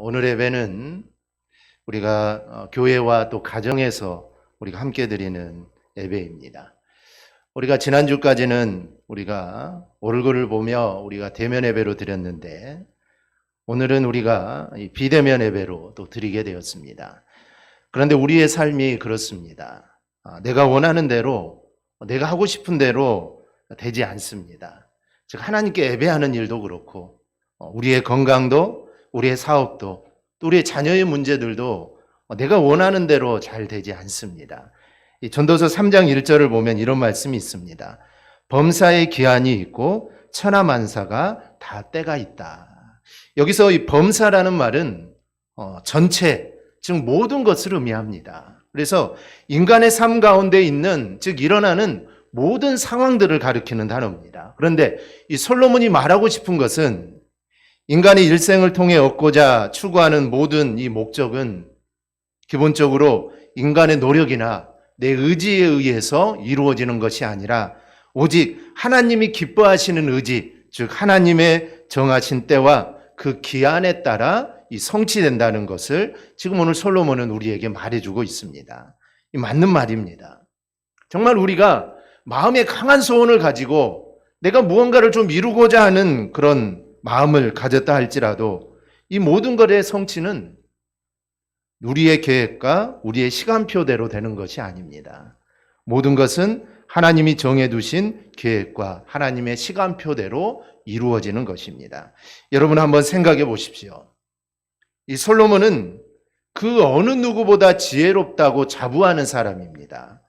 오늘 예배는 우리가 교회와 또 가정에서 우리가 함께 드리는 예배입니다. 우리가 지난주까지는 우리가 얼굴을 보며 우리가 대면 예배로 드렸는데 오늘은 우리가 비대면 예배로 또 드리게 되었습니다. 그런데 우리의 삶이 그렇습니다. 내가 원하는 대로, 내가 하고 싶은 대로 되지 않습니다. 즉 하나님께 예배하는 일도 그렇고 우리의 건강도 우리의 사업도 또 우리의 자녀의 문제들도 내가 원하는 대로 잘 되지 않습니다. 이 전도서 3장 1절을 보면 이런 말씀이 있습니다. 범사의 기한이 있고 천하만사가 다 때가 있다. 여기서 이 범사라는 말은 전체, 즉 모든 것을 의미합니다. 그래서 인간의 삶 가운데 있는, 즉 일어나는 모든 상황들을 가리키는 단어입니다. 그런데 이 솔로몬이 말하고 싶은 것은 인간의 일생을 통해 얻고자 추구하는 모든 이 목적은 기본적으로 인간의 노력이나 내 의지에 의해서 이루어지는 것이 아니라 오직 하나님이 기뻐하시는 의지, 즉 하나님의 정하신 때와 그 기한에 따라 이 성취된다는 것을 지금 오늘 솔로몬은 우리에게 말해주고 있습니다. 이 맞는 말입니다. 정말 우리가 마음에 강한 소원을 가지고 내가 무언가를 좀 이루고자 하는 그런 마음을 가졌다 할지라도 이 모든 것의 성취는 우리의 계획과 우리의 시간표대로 되는 것이 아닙니다. 모든 것은 하나님이 정해두신 계획과 하나님의 시간표대로 이루어지는 것입니다. 여러분 한번 생각해 보십시오. 이 솔로몬은 그 어느 누구보다 지혜롭다고 자부하는 사람입니다.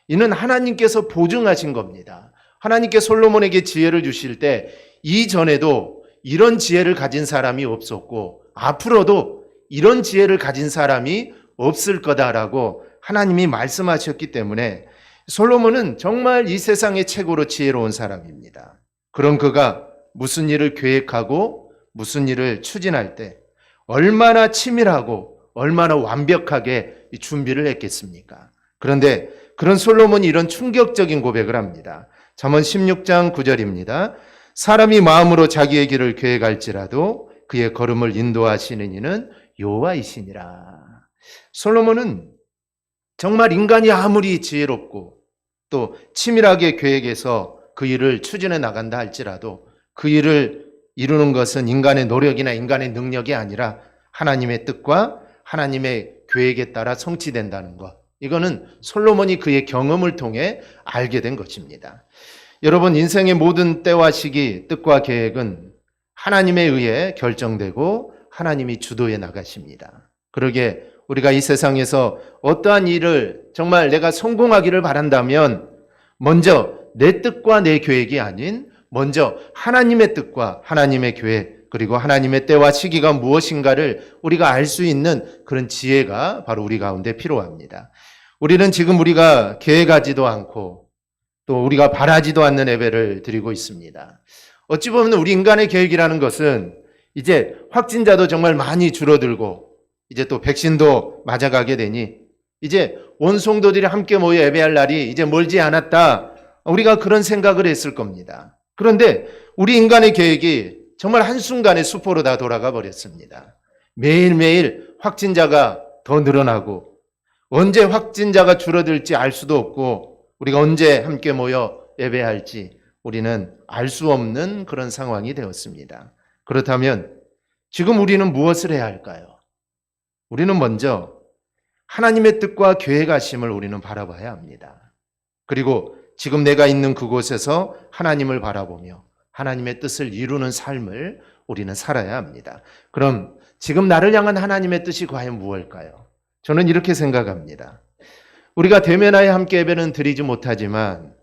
이는 하나님께서 보증하신 겁니다. 하나님께 솔로몬에게 지혜를 주실 때 이전에도 이런 지혜를 가진 사람이 없었고 앞으로도 이런 지혜를 가진 사람이 없을 거다라고 하나님이 말씀하셨기 때문에 솔로몬은 정말 이 세상의 최고로 지혜로운 사람입니다. 그런 그가 무슨 일을 계획하고 무슨 일을 추진할 때 얼마나 치밀하고 얼마나 완벽하게 준비를 했겠습니까? 그런데 그런 솔로몬이 이런 충격적인 고백을 합니다. 잠언 16장 9절입니다. 사람이 마음으로 자기의 길을 계획할지라도 그의 걸음을 인도하시는 이는 여호와이시니라. 솔로몬은 정말 인간이 아무리 지혜롭고 또 치밀하게 계획해서 그 일을 추진해 나간다 할지라도 그 일을 이루는 것은 인간의 노력이나 인간의 능력이 아니라 하나님의 뜻과 하나님의 계획에 따라 성취된다는 것. 이거는 솔로몬이 그의 경험을 통해 알게 된 것입니다. 여러분, 인생의 모든 때와 시기, 뜻과 계획은 하나님에 의해 결정되고 하나님이 주도해 나가십니다. 그러게 우리가 이 세상에서 어떠한 일을 정말 내가 성공하기를 바란다면 먼저 내 뜻과 내 계획이 아닌 먼저 하나님의 뜻과 하나님의 계획 그리고 하나님의 때와 시기가 무엇인가를 우리가 알 수 있는 그런 지혜가 바로 우리 가운데 필요합니다. 우리는 지금 우리가 계획하지도 않고 또 우리가 바라지도 않는 예배를 드리고 있습니다. 어찌 보면 우리 인간의 계획이라는 것은 이제 확진자도 정말 많이 줄어들고 이제 또 백신도 맞아가게 되니 이제 온 성도들이 함께 모여 예배할 날이 이제 멀지 않았다. 우리가 그런 생각을 했을 겁니다. 그런데 우리 인간의 계획이 정말 한순간에 수포로 다 돌아가 버렸습니다. 매일매일 확진자가 더 늘어나고 언제 확진자가 줄어들지 알 수도 없고 우리가 언제 함께 모여 예배할지 우리는 알 수 없는 그런 상황이 되었습니다. 그렇다면 지금 우리는 무엇을 해야 할까요? 우리는 먼저 하나님의 뜻과 계획하심을 우리는 바라봐야 합니다. 그리고 지금 내가 있는 그곳에서 하나님을 바라보며 하나님의 뜻을 이루는 삶을 우리는 살아야 합니다. 그럼 지금 나를 향한 하나님의 뜻이 과연 무엇일까요? 저는 이렇게 생각합니다. 우리가 대면하여 함께 예배는 드리지 못하지만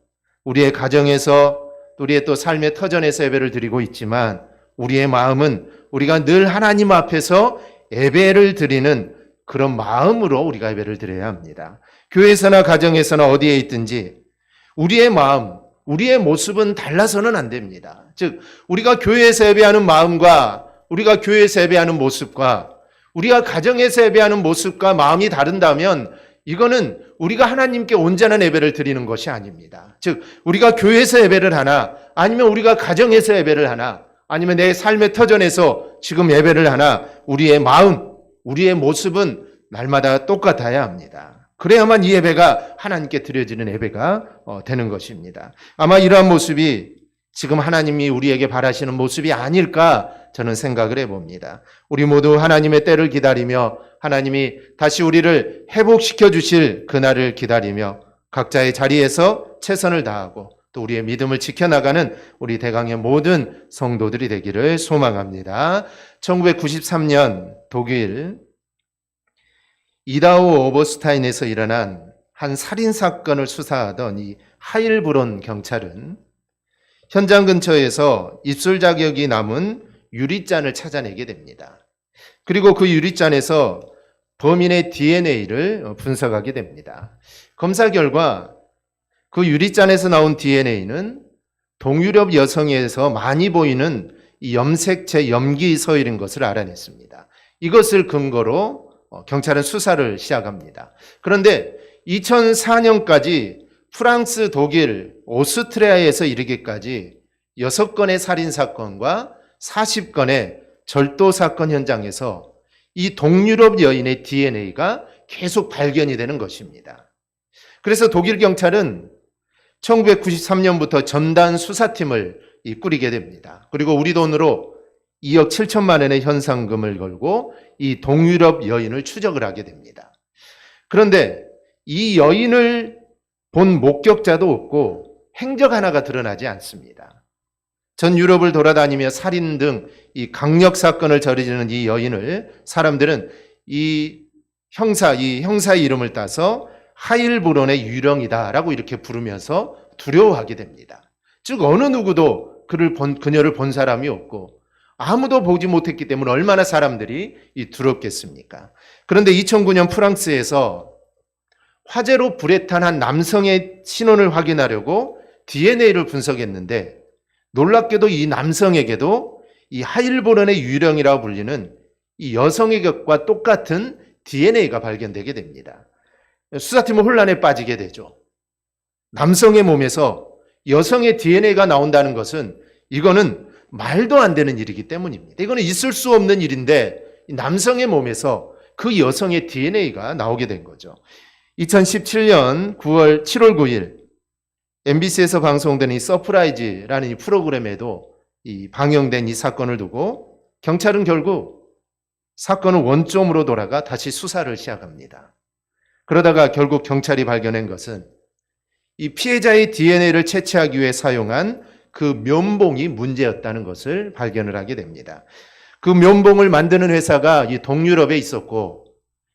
우리의 가정에서 우리의 또 삶의 터전에서 예배를 드리고 있지만 우리의 마음은 우리가 늘 하나님 앞에서 예배를 드리는 그런 마음으로 우리가 예배를 드려야 합니다. 교회에서나 가정에서나 어디에 있든지 우리의 마음, 우리의 모습은 달라서는 안 됩니다. 즉 우리가 교회에서 예배하는 마음과 우리가 교회에서 예배하는 모습과 우리가 가정에서 예배하는 모습과 마음이 다른다면 이거는 우리가 하나님께 온전한 예배를 드리는 것이 아닙니다. 즉 우리가 교회에서 예배를 하나 아니면 우리가 가정에서 예배를 하나 아니면 내 삶의 터전에서 지금 예배를 하나 우리의 마음, 우리의 모습은 날마다 똑같아야 합니다. 그래야만 이 예배가 하나님께 드려지는 예배가 되는 것입니다. 아마 이러한 모습이 지금 하나님이 우리에게 바라시는 모습이 아닐까 저는 생각을 해봅니다. 우리 모두 하나님의 때를 기다리며 하나님이 다시 우리를 회복시켜 주실 그날을 기다리며 각자의 자리에서 최선을 다하고 또 우리의 믿음을 지켜나가는 우리 대강의 모든 성도들이 되기를 소망합니다. 1993년 독일 이다우 오버스타인에서 일어난 한 살인사건을 수사하던 이 하일브론 경찰은 현장 근처에서 입술 자격이 남은 유리잔을 찾아내게 됩니다. 그리고 그 유리잔에서 범인의 DNA를 분석하게 됩니다. 검사 결과 그 유리잔에서 나온 DNA는 동유럽 여성에서 많이 보이는 이 염색체 염기 서열인 것을 알아냈습니다. 이것을 근거로 경찰은 수사를 시작합니다. 그런데 2004년까지 프랑스, 독일, 오스트리아에서 이르기까지 6건의 살인사건과 40건의 절도사건 현장에서 이 동유럽 여인의 DNA가 계속 발견이 되는 것입니다. 그래서 독일 경찰은 1993년부터 전단 수사팀을 꾸리게 됩니다. 그리고 우리 돈으로 2억 7천만 원의 현상금을 걸고 이 동유럽 여인을 추적을 하게 됩니다. 그런데 이 여인을 본 목격자도 없고 행적 하나가 드러나지 않습니다. 전 유럽을 돌아다니며 살인 등 이 강력 사건을 저지르는 이 여인을 사람들은 이 형사의 이름을 따서 하일브론의 유령이다라고 이렇게 부르면서 두려워하게 됩니다. 즉 어느 누구도 그녀를 본 사람이 없고 아무도 보지 못했기 때문에 얼마나 사람들이 두렵겠습니까? 그런데 2009년 프랑스에서 화재로 불에 탄 한 남성의 신원을 확인하려고 DNA를 분석했는데 놀랍게도 이 남성에게도 이 하일브론의 유령이라고 불리는 이 여성의 것과 똑같은 DNA가 발견되게 됩니다. 수사팀은 혼란에 빠지게 되죠. 남성의 몸에서 여성의 DNA가 나온다는 것은 이거는 말도 안 되는 일이기 때문입니다. 이거는 있을 수 없는 일인데 남성의 몸에서 그 여성의 DNA가 나오게 된 거죠. 2017년 7월 9일 MBC에서 방송된 이 서프라이즈라는 이 프로그램에도 이 방영된 이 사건을 두고 경찰은 결국 사건을 원점으로 돌아가 다시 수사를 시작합니다. 그러다가 결국 경찰이 발견한 것은 이 피해자의 DNA를 채취하기 위해 사용한 그 면봉이 문제였다는 것을 발견을 하게 됩니다. 그 면봉을 만드는 회사가 이 동유럽에 있었고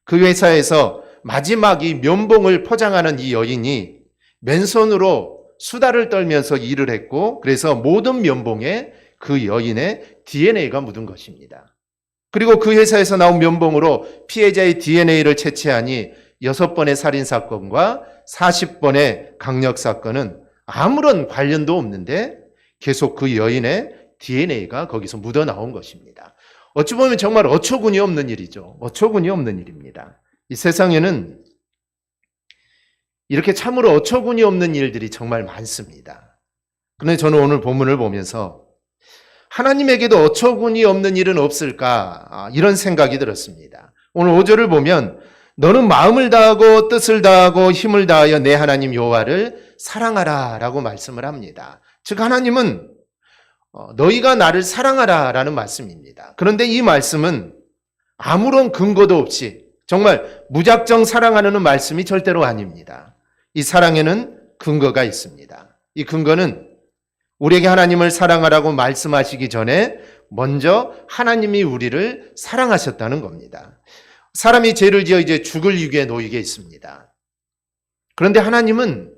그 회사에서 마지막 이 면봉을 포장하는 이 여인이 맨손으로 수다를 떨면서 일을 했고 그래서 모든 면봉에 그 여인의 DNA가 묻은 것입니다. 그리고 그 회사에서 나온 면봉으로 피해자의 DNA를 채취하니 6번의 살인사건과 40번의 강력사건은 아무런 관련도 없는데 계속 그 여인의 DNA가 거기서 묻어 나온 것입니다. 어찌 보면 정말 어처구니 없는 일이죠. 어처구니 없는 일입니다. 이 세상에는 이렇게 참으로 어처구니 없는 일들이 정말 많습니다. 그런데 저는 오늘 본문을 보면서 하나님에게도 어처구니 없는 일은 없을까 이런 생각이 들었습니다. 오늘 5절을 보면 너는 마음을 다하고 뜻을 다하고 힘을 다하여 내 하나님 여호와를 사랑하라 라고 말씀을 합니다. 즉 하나님은 너희가 나를 사랑하라 라는 말씀입니다. 그런데 이 말씀은 아무런 근거도 없이 정말 무작정 사랑하는 말씀이 절대로 아닙니다. 이 사랑에는 근거가 있습니다. 이 근거는 우리에게 하나님을 사랑하라고 말씀하시기 전에 먼저 하나님이 우리를 사랑하셨다는 겁니다. 사람이 죄를 지어 이제 죽을 위기에 놓이게 있습니다. 그런데 하나님은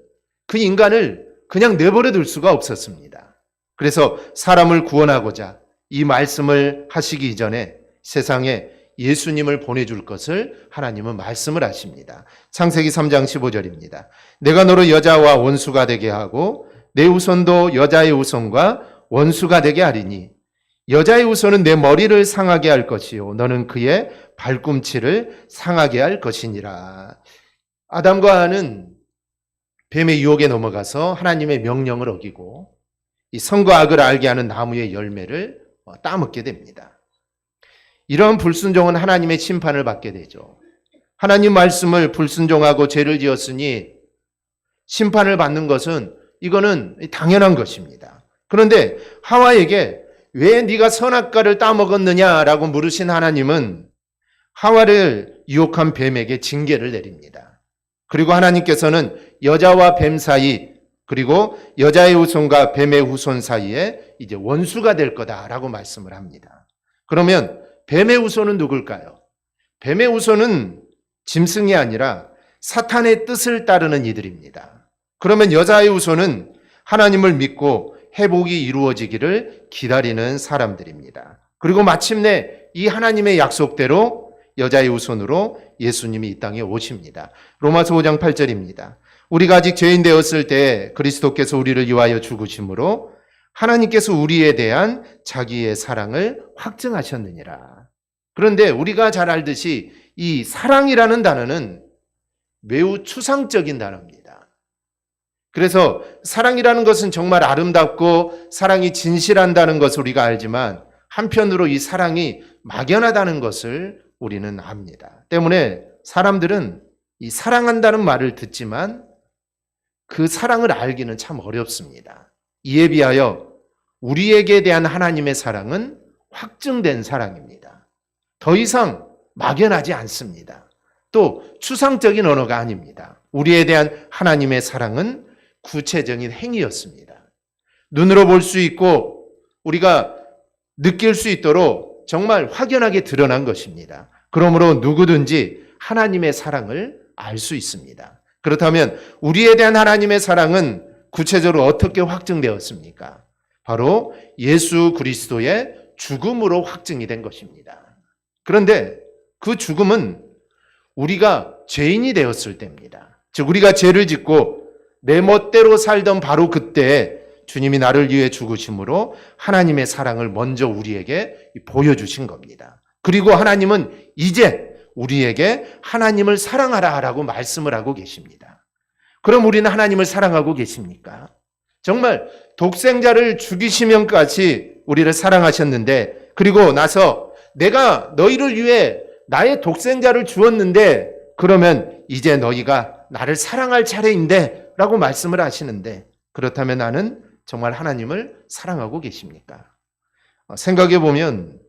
그 인간을 그냥 내버려 둘 수가 없었습니다. 그래서 사람을 구원하고자 이 말씀을 하시기 이전에 세상에 예수님을 보내줄 것을 하나님은 말씀을 하십니다. 창세기 3장 15절입니다. 내가 너를 여자와 원수가 되게 하고 내 후손도 여자의 후손과 원수가 되게 하리니 여자의 후손은 내 머리를 상하게 할 것이요 너는 그의 발꿈치를 상하게 할 것이니라. 아담과 하와는 뱀의 유혹에 넘어가서 하나님의 명령을 어기고 이 선과 악을 알게 하는 나무의 열매를 따먹게 됩니다. 이러한 불순종은 하나님의 심판을 받게 되죠. 하나님 말씀을 불순종하고 죄를 지었으니 심판을 받는 것은 이거는 당연한 것입니다. 그런데 하와에게 왜 네가 선악과를 따먹었느냐라고 물으신 하나님은 하와를 유혹한 뱀에게 징계를 내립니다. 그리고 하나님께서는 여자와 뱀 사이, 그리고 여자의 후손과 뱀의 후손 사이에 이제 원수가 될 거다라고 말씀을 합니다. 그러면 뱀의 후손은 누굴까요? 뱀의 후손은 짐승이 아니라 사탄의 뜻을 따르는 이들입니다. 그러면 여자의 후손은 하나님을 믿고 회복이 이루어지기를 기다리는 사람들입니다. 그리고 마침내 이 하나님의 약속대로 여자의 후손으로 예수님이 이 땅에 오십니다. 로마서 5장 8절입니다. 우리가 아직 죄인 되었을 때 그리스도께서 우리를 위하여 죽으심으로 하나님께서 우리에 대한 자기의 사랑을 확증하셨느니라. 그런데 우리가 잘 알듯이 이 사랑이라는 단어는 매우 추상적인 단어입니다. 그래서 사랑이라는 것은 정말 아름답고 사랑이 진실한다는 것을 우리가 알지만 한편으로 이 사랑이 막연하다는 것을 우리는 압니다. 때문에 사람들은 이 사랑한다는 말을 듣지만 그 사랑을 알기는 참 어렵습니다. 이에 비하여 우리에게 대한 하나님의 사랑은 확증된 사랑입니다. 더 이상 막연하지 않습니다. 또 추상적인 언어가 아닙니다. 우리에 대한 하나님의 사랑은 구체적인 행위였습니다. 눈으로 볼 수 있고 우리가 느낄 수 있도록 정말 확연하게 드러난 것입니다. 그러므로 누구든지 하나님의 사랑을 알 수 있습니다. 그렇다면 우리에 대한 하나님의 사랑은 구체적으로 어떻게 확증되었습니까? 바로 예수 그리스도의 죽음으로 확증이 된 것입니다. 그런데 그 죽음은 우리가 죄인이 되었을 때입니다. 즉 우리가 죄를 짓고 내 멋대로 살던 바로 그때 주님이 나를 위해 죽으심으로 하나님의 사랑을 먼저 우리에게 보여주신 겁니다. 그리고 하나님은 이제 우리에게 하나님을 사랑하라라고 말씀을 하고 계십니다. 그럼 우리는 하나님을 사랑하고 계십니까? 정말 독생자를 죽이시면까지 우리를 사랑하셨는데 그리고 나서 내가 너희를 위해 나의 독생자를 주었는데 그러면 이제 너희가 나를 사랑할 차례인데 라고 말씀을 하시는데 그렇다면 나는 정말 하나님을 사랑하고 계십니까? 생각해 보면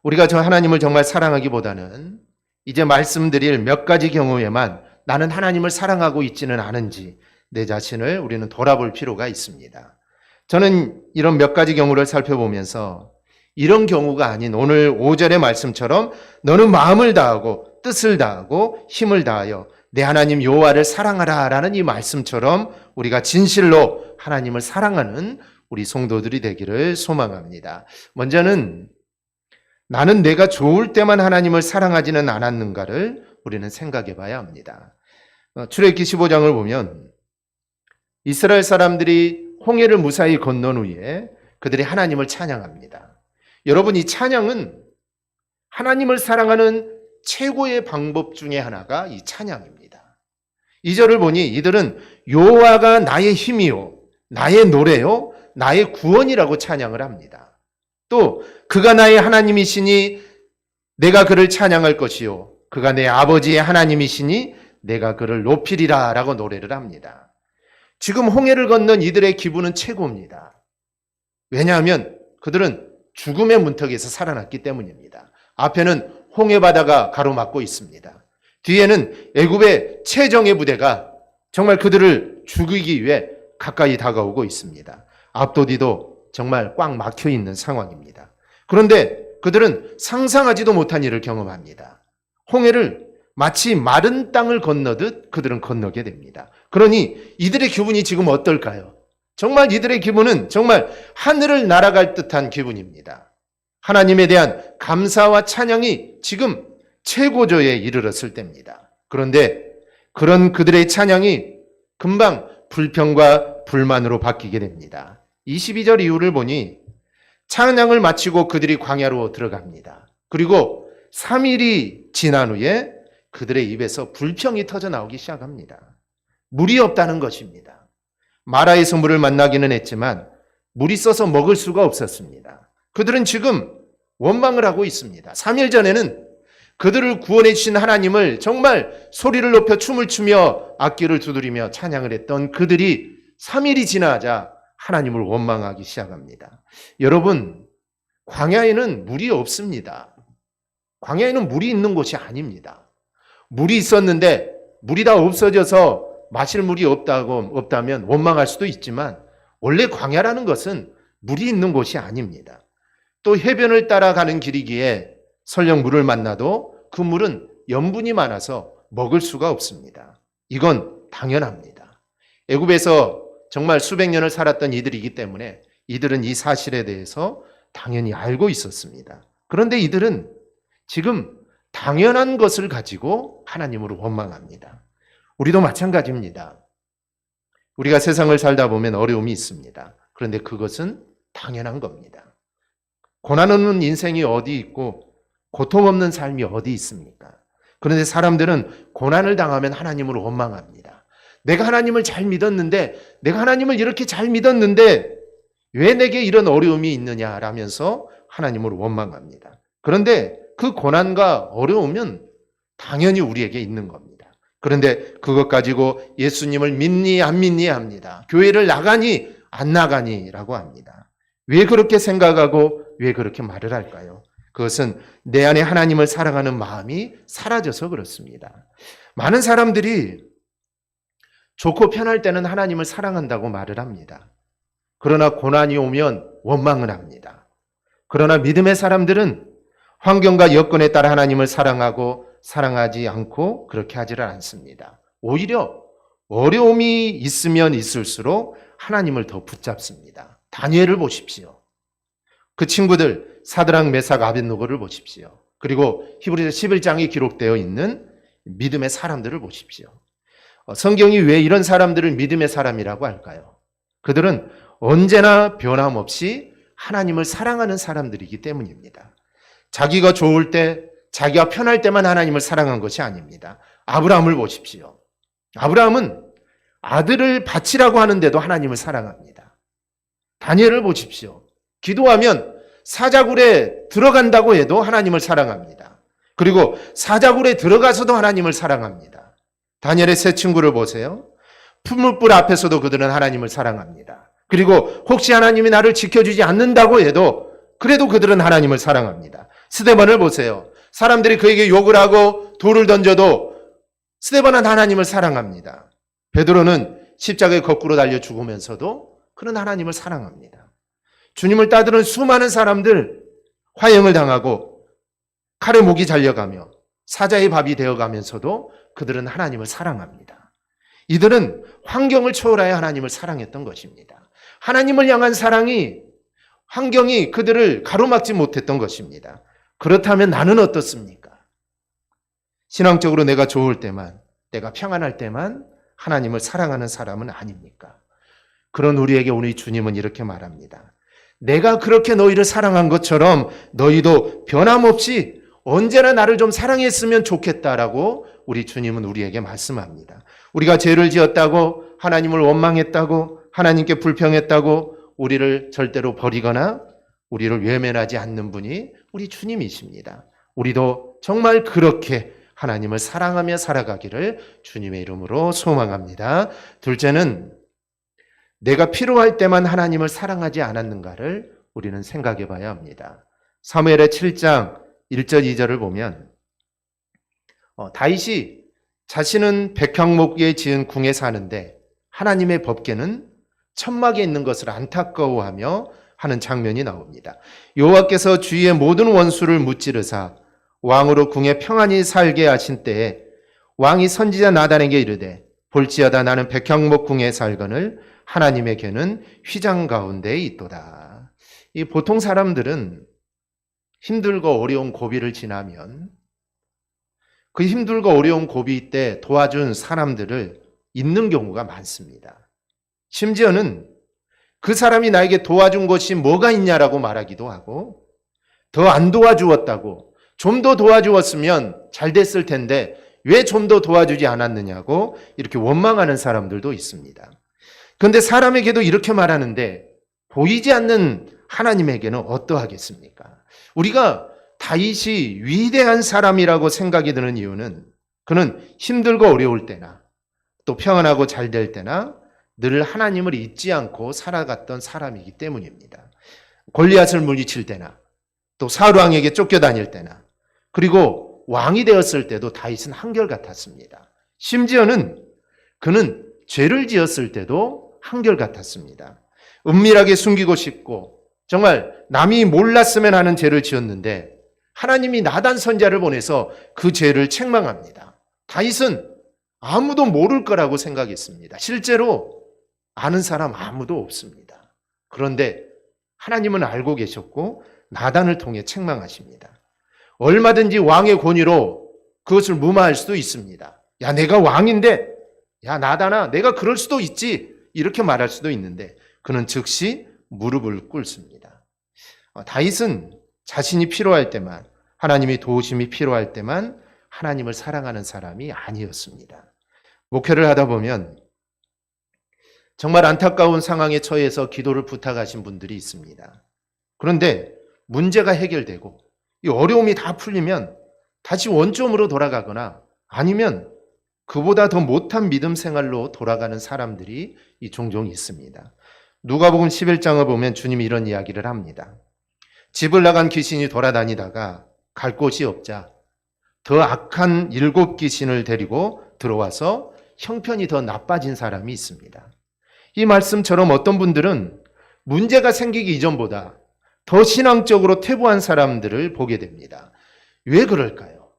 우리가 저 하나님을 정말 사랑하기보다는 이제 말씀드릴 몇 가지 경우에만 나는 하나님을 사랑하고 있지는 않은지 내 자신을 우리는 돌아볼 필요가 있습니다. 저는 이런 몇 가지 경우를 살펴보면서 이런 경우가 아닌 오늘 5절의 말씀처럼 너는 마음을 다하고 뜻을 다하고 힘을 다하여 내 하나님 여호와를 사랑하라 라는 이 말씀처럼 우리가 진실로 하나님을 사랑하는 우리 성도들이 되기를 소망합니다. 먼저는 나는 내가 좋을 때만 하나님을 사랑하지는 않았는가를 우리는 생각해 봐야 합니다. 출애굽기 15장을 보면 이스라엘 사람들이 홍해를 무사히 건넌 후에 그들이 하나님을 찬양합니다. 여러분 이 찬양은 하나님을 사랑하는 최고의 방법 중에 하나가 이 찬양입니다. 2절을 보니 이들은 여호와가 나의 힘이요 나의 노래요 나의 구원이라고 찬양을 합니다. 또 그가 나의 하나님이시니 내가 그를 찬양할 것이요 그가 내 아버지의 하나님이시니 내가 그를 높이리라 라고 노래를 합니다. 지금 홍해를 건넌 이들의 기분은 최고입니다. 왜냐하면 그들은 죽음의 문턱에서 살아났기 때문입니다. 앞에는 홍해 바다가 가로막고 있습니다. 뒤에는 애굽의 최정예 부대가 정말 그들을 죽이기 위해 가까이 다가오고 있습니다. 앞도뒤도 정말 꽉 막혀 있는 상황입니다. 그런데 그들은 상상하지도 못한 일을 경험합니다. 홍해를 마치 마른 땅을 건너듯 그들은 건너게 됩니다. 그러니 이들의 기분이 지금 어떨까요? 정말 이들의 기분은 정말 하늘을 날아갈 듯한 기분입니다. 하나님에 대한 감사와 찬양이 지금 최고조에 이르렀을 때입니다. 그런데 그런 그들의 찬양이 금방 불평과 불만으로 바뀌게 됩니다. 22절 이후를 보니 찬양을 마치고 그들이 광야로 들어갑니다. 그리고 3일이 지난 후에 그들의 입에서 불평이 터져 나오기 시작합니다. 물이 없다는 것입니다. 마라에서 물을 만나기는 했지만 물이 써서 먹을 수가 없었습니다. 그들은 지금 원망을 하고 있습니다. 3일 전에는 그들을 구원해 주신 하나님을 정말 소리를 높여 춤을 추며 악기를 두드리며 찬양을 했던 그들이 3일이 지나자 하나님을 원망하기 시작합니다. 여러분, 광야에는 물이 없습니다. 광야에는 물이 있는 곳이 아닙니다. 물이 있었는데 물이 다 없어져서 마실 물이 없다면 원망할 수도 있지만 원래 광야라는 것은 물이 있는 곳이 아닙니다. 또 해변을 따라가는 길이기에 설령 물을 만나도 그 물은 염분이 많아서 먹을 수가 없습니다. 이건 당연합니다. 애굽에서 정말 수백 년을 살았던 이들이기 때문에 이들은 이 사실에 대해서 당연히 알고 있었습니다. 그런데 이들은 지금 당연한 것을 가지고 하나님을 원망합니다. 우리도 마찬가지입니다. 우리가 세상을 살다 보면 어려움이 있습니다. 그런데 그것은 당연한 겁니다. 고난 없는 인생이 어디 있고 고통 없는 삶이 어디 있습니까? 그런데 사람들은 고난을 당하면 하나님을 원망합니다. 내가 하나님을 잘 믿었는데, 내가 하나님을 이렇게 잘 믿었는데 왜 내게 이런 어려움이 있느냐라면서 하나님을 원망합니다. 그런데 그 고난과 어려움은 당연히 우리에게 있는 겁니다. 그런데 그것 가지고 예수님을 믿니 안 믿니 합니다. 교회를 나가니 안 나가니라고 합니다. 왜 그렇게 생각하고 왜 그렇게 말을 할까요? 그것은 내 안에 하나님을 사랑하는 마음이 사라져서 그렇습니다. 많은 사람들이 좋고 편할 때는 하나님을 사랑한다고 말을 합니다. 그러나 고난이 오면 원망을 합니다. 그러나 믿음의 사람들은 환경과 여건에 따라 하나님을 사랑하고 사랑하지 않고 그렇게 하지를 않습니다. 오히려 어려움이 있으면 있을수록 하나님을 더 붙잡습니다. 다니엘을 보십시오. 그 친구들 사드락 메삭 아벳느고를 보십시오. 그리고 히브리서 11장에 기록되어 있는 믿음의 사람들을 보십시오. 성경이 왜 이런 사람들을 믿음의 사람이라고 할까요? 그들은 언제나 변함없이 하나님을 사랑하는 사람들이기 때문입니다. 자기가 좋을 때, 자기가 편할 때만 하나님을 사랑한 것이 아닙니다. 아브라함을 보십시오. 아브라함은 아들을 바치라고 하는데도 하나님을 사랑합니다. 다니엘을 보십시오. 기도하면 사자굴에 들어간다고 해도 하나님을 사랑합니다. 그리고 사자굴에 들어가서도 하나님을 사랑합니다. 다니엘의 세 친구를 보세요. 풀무불 앞에서도 그들은 하나님을 사랑합니다. 그리고 혹시 하나님이 나를 지켜주지 않는다고 해도 그래도 그들은 하나님을 사랑합니다. 스데반을 보세요. 사람들이 그에게 욕을 하고 돌을 던져도 스데반은 하나님을 사랑합니다. 베드로는 십자가에 거꾸로 달려 죽으면서도 그는 하나님을 사랑합니다. 주님을 따르는 수많은 사람들 화형을 당하고 칼에 목이 잘려가며 사자의 밥이 되어가면서도 그들은 하나님을 사랑합니다. 이들은 환경을 초월하여 하나님을 사랑했던 것입니다. 하나님을 향한 사랑이 환경이 그들을 가로막지 못했던 것입니다. 그렇다면 나는 어떻습니까? 신앙적으로 내가 좋을 때만, 내가 평안할 때만 하나님을 사랑하는 사람은 아닙니까? 그런 우리에게 오늘 주님은 이렇게 말합니다. 내가 그렇게 너희를 사랑한 것처럼 너희도 변함없이 언제나 나를 좀 사랑했으면 좋겠다라고 우리 주님은 우리에게 말씀합니다. 우리가 죄를 지었다고, 하나님을 원망했다고, 하나님께 불평했다고 우리를 절대로 버리거나 우리를 외면하지 않는 분이 우리 주님이십니다. 우리도 정말 그렇게 하나님을 사랑하며 살아가기를 주님의 이름으로 소망합니다. 둘째는 내가 필요할 때만 하나님을 사랑하지 않았는가를 우리는 생각해 봐야 합니다. 사무엘의 7장 1절 2절을 보면 다윗이 자신은 백향목에 지은 궁에 사는데 하나님의 법궤는 천막에 있는 것을 안타까워하며 하는 장면이 나옵니다. 여호와께서 주위의 모든 원수를 무찌르사 왕으로 궁에 평안히 살게 하신 때에 왕이 선지자 나단에게 이르되 볼지어다 나는 백향목 궁에 살거늘 하나님에게는 휘장 가운데에 있도다. 이 보통 사람들은 힘들고 어려운 고비를 지나면 그 힘들고 어려운 고비 때 도와준 사람들을 잊는 경우가 많습니다. 심지어는 그 사람이 나에게 도와준 것이 뭐가 있냐라고 말하기도 하고 더 안 도와주었다고 좀 더 도와주었으면 잘 됐을 텐데 왜 좀 더 도와주지 않았느냐고 이렇게 원망하는 사람들도 있습니다. 그런데 사람에게도 이렇게 말하는데 보이지 않는 하나님에게는 어떠하겠습니까? 우리가 다윗이 위대한 사람이라고 생각이 드는 이유는 그는 힘들고 어려울 때나 또 평안하고 잘 될 때나 늘 하나님을 잊지 않고 살아갔던 사람이기 때문입니다. 골리앗을 물리칠 때나 또 사울 왕에게 쫓겨다닐 때나 그리고 왕이 되었을 때도 다윗은 한결같았습니다. 심지어는 그는 죄를 지었을 때도 한결같았습니다. 은밀하게 숨기고 싶고 정말 남이 몰랐으면 하는 죄를 지었는데 하나님이 나단 선지자를 보내서 그 죄를 책망합니다. 다윗은 아무도 모를 거라고 생각했습니다. 실제로 아는 사람 아무도 없습니다. 그런데 하나님은 알고 계셨고 나단을 통해 책망하십니다. 얼마든지 왕의 권위로 그것을 무마할 수도 있습니다. 야, 내가 왕인데, 야, 나단아, 내가 그럴 수도 있지. 이렇게 말할 수도 있는데 그는 즉시 무릎을 꿇습니다. 다윗은 자신이 필요할 때만, 하나님의 도우심이 필요할 때만 하나님을 사랑하는 사람이 아니었습니다. 목회를 하다 보면 정말 안타까운 상황에 처해서 기도를 부탁하신 분들이 있습니다. 그런데 문제가 해결되고 이 어려움이 다 풀리면 다시 원점으로 돌아가거나 아니면 그보다 더 못한 믿음 생활로 돌아가는 사람들이 종종 있습니다. 누가복음 11장을 보면 주님이 이런 이야기를 합니다. 집을 나간 귀신이 돌아다니다가 갈 곳이 없자 더 악한 7 귀신을 데리고 들어와서 형편이 더 나빠진 사람이 있습니다. 이 말씀처럼 어떤 분들은 문제가 생기기 이전보다 더 신앙적으로 퇴보한 사람들을 보게 됩니다. 왜 그럴까요?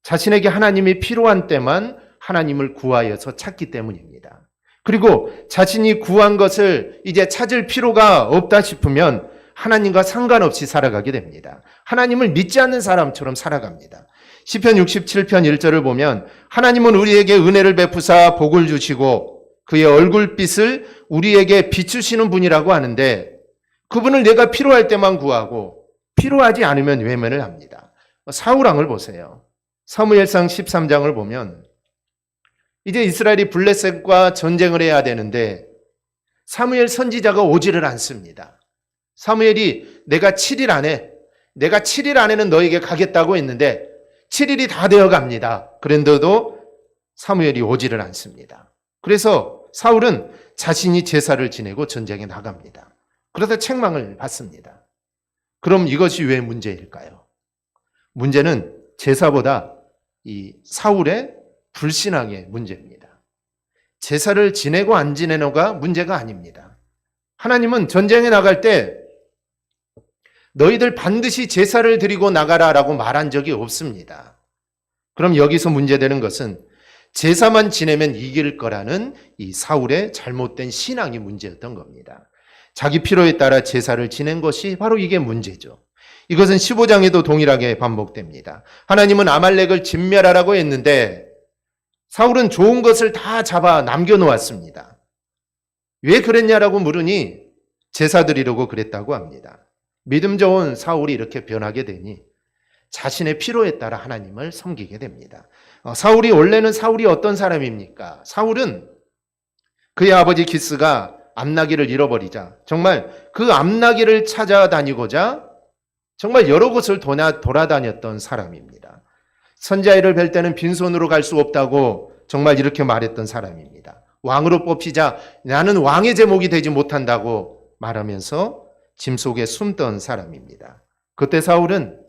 자신에게 하나님이 필요한 때만 하나님을 구하여서 찾기 때문입니다. 그리고 자신이 구한 것을 이제 찾을 필요가 없다 싶으면 하나님과 상관없이 살아가게 됩니다. 하나님을 믿지 않는 사람처럼 살아갑니다. 시편 67편 1절을 보면 하나님은 우리에게 은혜를 베푸사 복을 주시고 그의 얼굴빛을 우리에게 비추시는 분이라고 하는데 그분을 내가 필요할 때만 구하고 필요하지 않으면 외면을 합니다. 사울 왕을 보세요. 사무엘상 13장을 보면 이제 이스라엘이 블레셋과 전쟁을 해야 되는데 사무엘 선지자가 오지를 않습니다. 사무엘이 내가 7일 안에는 너에게 가겠다고 했는데 7일이 다 되어 갑니다. 그런데도 사무엘이 오지를 않습니다. 그래서 사울은 자신이 제사를 지내고 전쟁에 나갑니다. 그러다 책망을 받습니다. 그럼 이것이 왜 문제일까요? 문제는 제사보다 이 사울의 불신앙의 문제입니다. 제사를 지내고 안 지내고가 문제가 아닙니다. 하나님은 전쟁에 나갈 때 너희들 반드시 제사를 드리고 나가라라고 말한 적이 없습니다. 그럼 여기서 문제되는 것은 제사만 지내면 이길 거라는 이 사울의 잘못된 신앙이 문제였던 겁니다. 자기 필요에 따라 제사를 지낸 것이 바로 이게 문제죠. 이것은 15장에도 동일하게 반복됩니다. 하나님은 아말렉을 진멸하라고 했는데 사울은 좋은 것을 다 잡아 남겨놓았습니다. 왜 그랬냐라고 물으니 제사 드리려고 그랬다고 합니다. 믿음 좋은 사울이 이렇게 변하게 되니 자신의 필요에 따라 하나님을 섬기게 됩니다. 사울이 원래는 사울이 어떤 사람입니까? 사울은 그의 아버지 기스가 암나귀를 잃어버리자 정말 그 암나귀를 찾아다니고자 정말 여러 곳을 돌아다녔던 사람입니다. 선지자를 뵐 때는 빈손으로 갈 수 없다고 정말 이렇게 말했던 사람입니다. 왕으로 뽑히자 나는 왕의 제목이 되지 못한다고 말하면서 짐 속에 숨던 사람입니다. 그때 사울은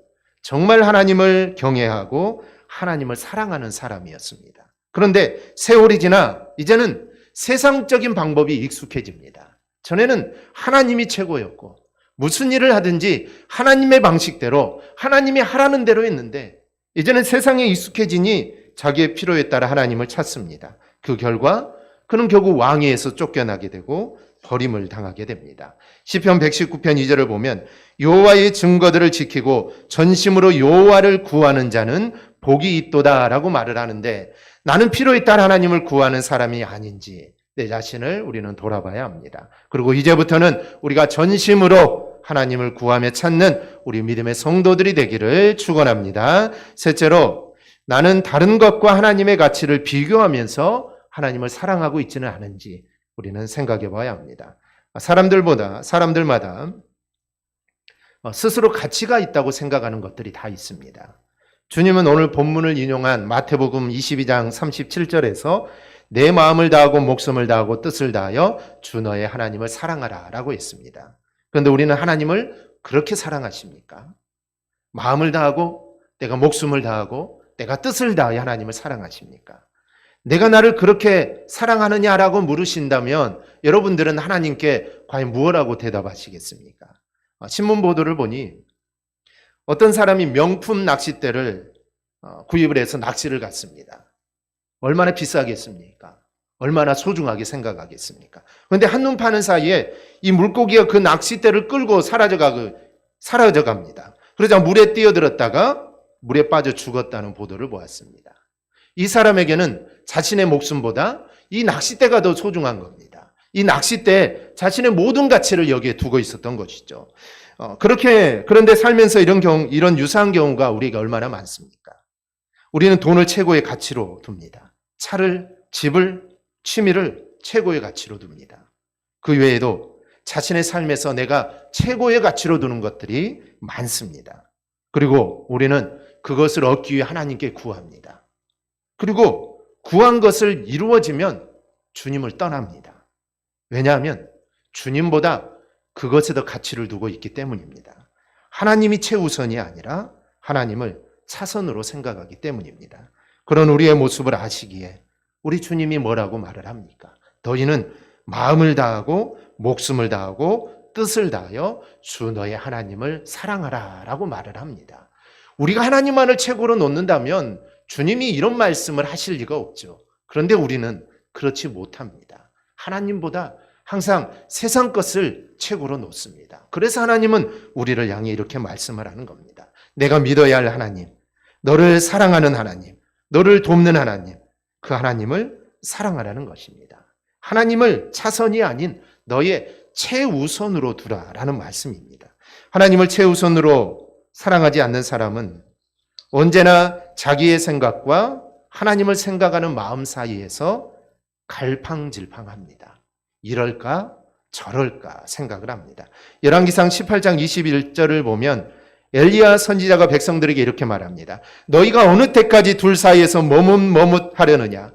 정말 하나님을 경외하고 하나님을 사랑하는 사람이었습니다. 그런데 세월이 지나 이제는 세상적인 방법이 익숙해집니다. 전에는 하나님이 최고였고 무슨 일을 하든지 하나님의 방식대로 하나님이 하라는 대로 했는데 이제는 세상에 익숙해지니 자기의 필요에 따라 하나님을 찾습니다. 그 결과 그는 결국 왕위에서 쫓겨나게 되고 버림을 당하게 됩니다. 시편 119편 2절을 보면 여호와의 증거들을 지키고 전심으로 여호와를 구하는 자는 복이 있도다라고 말을 하는데 나는 필요에 따라 하나님을 구하는 사람이 아닌지 내 자신을 우리는 돌아봐야 합니다. 그리고 이제부터는 우리가 전심으로 하나님을 구하며 찾는 우리 믿음의 성도들이 되기를 축원합니다. 셋째로 나는 다른 것과 하나님의 가치를 비교하면서 하나님을 사랑하고 있지는 않은지 우리는 생각해 봐야 합니다. 사람들마다 스스로 가치가 있다고 생각하는 것들이 다 있습니다. 주님은 오늘 본문을 인용한 마태복음 22장 37절에서 내 마음을 다하고 목숨을 다하고 뜻을 다하여 주 너의 하나님을 사랑하라 라고 했습니다. 그런데 우리는 하나님을 그렇게 사랑하십니까? 마음을 다하고 내가 목숨을 다하고 내가 뜻을 다하여 하나님을 사랑하십니까? 내가 나를 그렇게 사랑하느냐라고 물으신다면 여러분들은 하나님께 과연 무엇라고 대답하시겠습니까? 신문 보도를 보니 어떤 사람이 명품 낚싯대를 구입을 해서 낚시를 갔습니다. 얼마나 비싸겠습니까? 얼마나 소중하게 생각하겠습니까? 그런데 한눈 파는 사이에 이 물고기가 그 낚싯대를 끌고 사라져갑니다. 그러자 물에 뛰어들었다가 물에 빠져 죽었다는 보도를 보았습니다. 이 사람에게는 자신의 목숨보다 이 낚싯대가 더 소중한 겁니다. 이 낚싯대에 자신의 모든 가치를 여기에 두고 있었던 것이죠. 그런데 살면서 이런 유사한 경우가 우리가 얼마나 많습니까? 우리는 돈을 최고의 가치로 둡니다. 차를, 집을, 취미를 최고의 가치로 둡니다. 그 외에도 자신의 삶에서 내가 최고의 가치로 두는 것들이 많습니다. 그리고 우리는 그것을 얻기 위해 하나님께 구합니다. 그리고 구한 것을 이루어지면 주님을 떠납니다. 왜냐하면 주님보다 그것에 더 가치를 두고 있기 때문입니다. 하나님이 최우선이 아니라 하나님을 차선으로 생각하기 때문입니다. 그런 우리의 모습을 아시기에 우리 주님이 뭐라고 말을 합니까? 너희는 마음을 다하고 목숨을 다하고 뜻을 다하여 주 너의 하나님을 사랑하라 라고 말을 합니다. 우리가 하나님만을 최고로 놓는다면 주님이 이런 말씀을 하실 리가 없죠. 그런데 우리는 그렇지 못합니다. 하나님보다 항상 세상 것을 최고로 놓습니다. 그래서 하나님은 우리를 향해 이렇게 말씀을 하는 겁니다. 내가 믿어야 할 하나님, 너를 사랑하는 하나님, 너를 돕는 하나님, 그 하나님을 사랑하라는 것입니다. 하나님을 차선이 아닌 너의 최우선으로 두라라는 말씀입니다. 하나님을 최우선으로 사랑하지 않는 사람은 언제나 자기의 생각과 하나님을 생각하는 마음 사이에서 갈팡질팡합니다. 이럴까 저럴까 생각을 합니다. 열왕기상 18장 21절을 보면 엘리야 선지자가 백성들에게 이렇게 말합니다. 너희가 어느 때까지 둘 사이에서 머뭇머뭇하려느냐?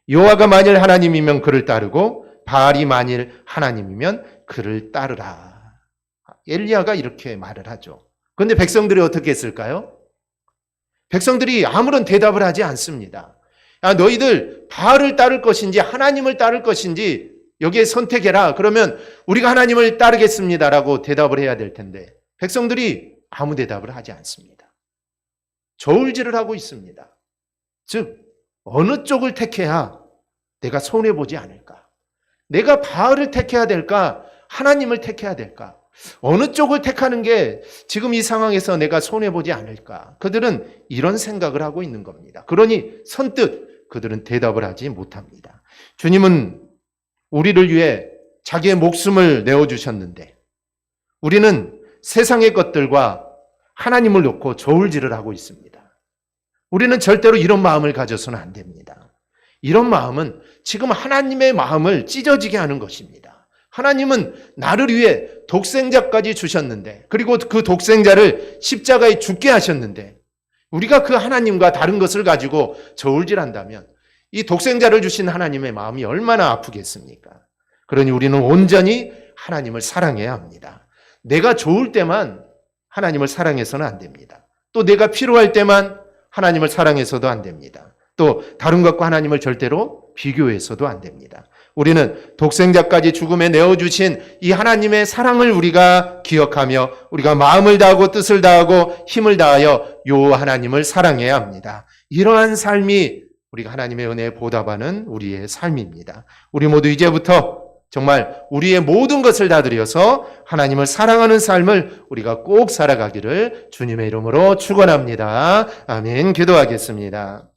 여호와가 만일 하나님이면 그를 따르고 바알이 만일 하나님이면 그를 따르라. 엘리야가 이렇게 말을 하죠. 그런데 백성들이 어떻게 했을까요? 백성들이 아무런 대답을 하지 않습니다. 너희들 바알을 따를 것인지 하나님을 따를 것인지 여기에 선택해라. 그러면 우리가 하나님을 따르겠습니다라고 대답을 해야 될 텐데 백성들이 아무 대답을 하지 않습니다. 저울질을 하고 있습니다. 즉 어느 쪽을 택해야 내가 손해보지 않을까? 내가 바알을 택해야 될까? 하나님을 택해야 될까? 어느 쪽을 택하는 게 지금 이 상황에서 내가 손해보지 않을까? 그들은 이런 생각을 하고 있는 겁니다. 그러니 선뜻 그들은 대답을 하지 못합니다. 주님은 우리를 위해 자기의 목숨을 내어주셨는데 우리는 세상의 것들과 하나님을 놓고 저울질을 하고 있습니다. 우리는 절대로 이런 마음을 가져서는 안 됩니다. 이런 마음은 지금 하나님의 마음을 찢어지게 하는 것입니다. 하나님은 나를 위해 독생자까지 주셨는데 그리고 그 독생자를 십자가에 죽게 하셨는데 우리가 그 하나님과 다른 것을 가지고 저울질한다면 이 독생자를 주신 하나님의 마음이 얼마나 아프겠습니까? 그러니 우리는 온전히 하나님을 사랑해야 합니다. 내가 좋을 때만 하나님을 사랑해서는 안 됩니다. 또 내가 필요할 때만 하나님을 사랑해서도 안 됩니다. 또 다른 것과 하나님을 절대로 비교해서도 안 됩니다. 우리는 독생자까지 죽음에 내어주신 이 하나님의 사랑을 우리가 기억하며 우리가 마음을 다하고 뜻을 다하고 힘을 다하여 요 하나님을 사랑해야 합니다. 이러한 삶이 우리가 하나님의 은혜에 보답하는 우리의 삶입니다. 우리 모두 이제부터 정말 우리의 모든 것을 다 드려서 하나님을 사랑하는 삶을 우리가 꼭 살아가기를 주님의 이름으로 축원합니다. 아멘. 기도하겠습니다.